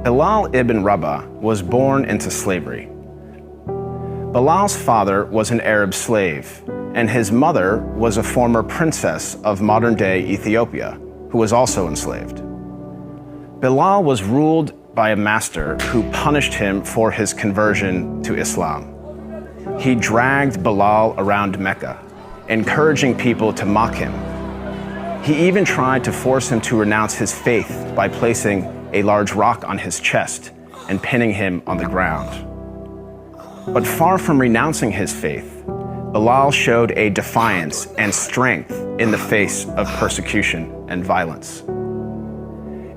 Bilal ibn Rabah was born into slavery. Bilal's father was an Arab slave, and his mother was a former princess of modern-day Ethiopia, who was also enslaved. Bilal was ruled by a master who punished him for his conversion to Islam. He dragged Bilal around Mecca, encouraging people to mock him. He even tried to force him to renounce his faith by placing a large rock on his chest and pinning him on the ground. But far from renouncing his faith, Bilal showed a defiance and strength in the face of persecution and violence.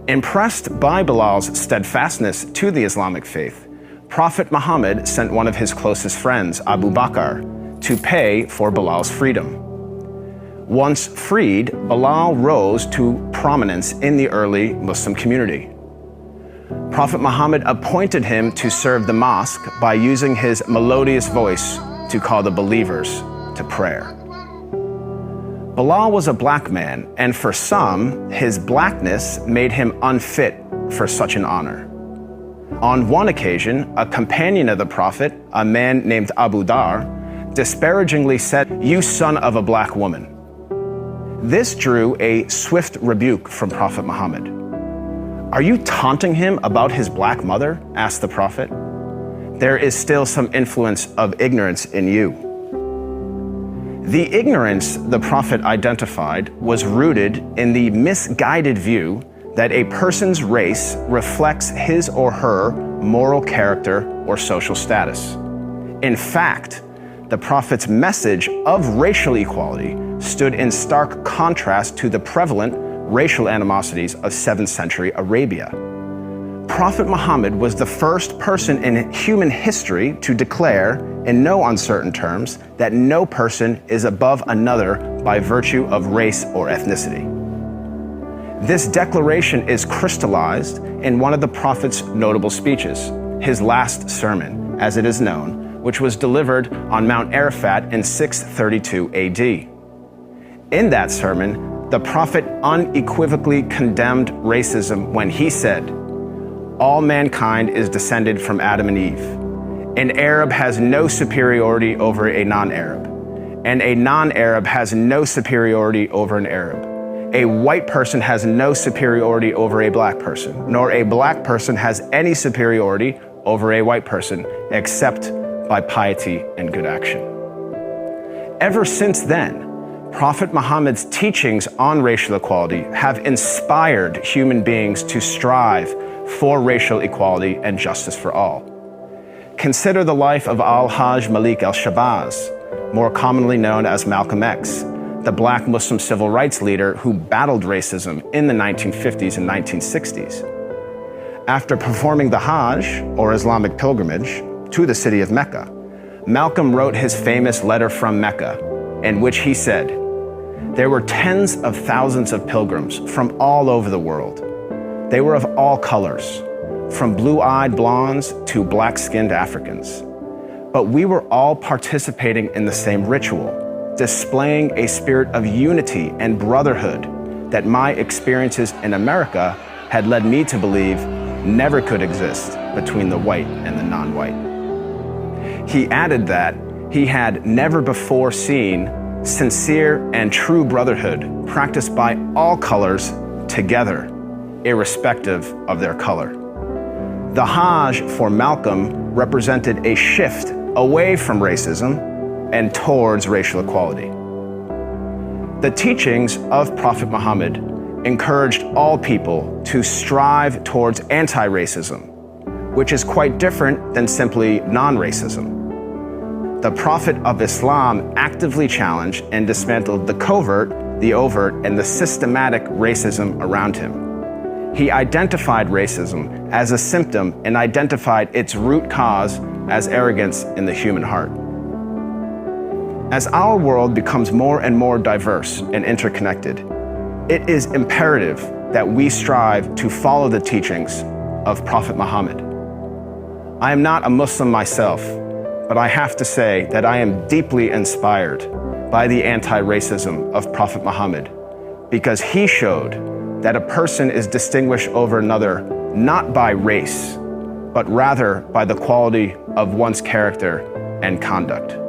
Impressed by Bilal's steadfastness to the Islamic faith, Prophet Muhammad sent one of his closest friends, Abu Bakr, to pay for Bilal's freedom. Once freed, Bilal rose to prominence in the early Muslim community. Prophet Muhammad appointed him to serve the mosque by using his melodious voice to call the believers to prayer. Bilal was a black man, and for some, his blackness made him unfit for such an honor. On one occasion, a companion of the Prophet, a man named Abu Dar, disparagingly said, "You son of a black woman." This drew a swift rebuke from Prophet Muhammad. "Are you taunting him about his black mother?" asked the Prophet. "There is still some influence of ignorance in you." The ignorance the Prophet identified was rooted in the misguided view that a person's race reflects his or her moral character or social status. In fact, the Prophet's message of racial equality stood in stark contrast to the prevalent racial animosities of 7th century Arabia. Prophet Muhammad was the first person in human history to declare, in no uncertain terms, that no person is above another by virtue of race or ethnicity. This declaration is crystallized in one of the Prophet's notable speeches, his last sermon, as it is known, which was delivered on Mount Arafat in 632 AD. In that sermon, the Prophet unequivocally condemned racism when he said, "All mankind is descended from Adam and Eve. An Arab has no superiority over a non-Arab, and a non-Arab has no superiority over an Arab. A white person has no superiority over a black person, nor a black person has any superiority over a white person, except by piety and good action." Ever since then, Prophet Muhammad's teachings on racial equality have inspired human beings to strive for racial equality and justice for all. Consider the life of Al-Hajj Malik al-Shabazz, more commonly known as Malcolm X, the black Muslim civil rights leader who battled racism in the 1950s and 1960s. After performing the Hajj, or Islamic pilgrimage, to the city of Mecca, Malcolm wrote his famous letter from Mecca, in which he said, "There were tens of thousands of pilgrims from all over the world. They were of all colors, from blue-eyed blondes to black-skinned Africans. But we were all participating in the same ritual, displaying a spirit of unity and brotherhood that my experiences in America had led me to believe never could exist between the white and the non-white." He added that he had never before seen sincere and true brotherhood practiced by all colors together, irrespective of their color. The Hajj for Malcolm represented a shift away from racism and towards racial equality. The teachings of Prophet Muhammad encouraged all people to strive towards anti-racism, which is quite different than simply non-racism. The Prophet of Islam actively challenged and dismantled the covert, the overt, and the systematic racism around him. He identified racism as a symptom and identified its root cause as arrogance in the human heart. As our world becomes more and more diverse and interconnected, it is imperative that we strive to follow the teachings of Prophet Muhammad. I am not a Muslim myself, but I have to say that I am deeply inspired by the anti-racism of Prophet Muhammad, because he showed that a person is distinguished over another not by race, but rather by the quality of one's character and conduct.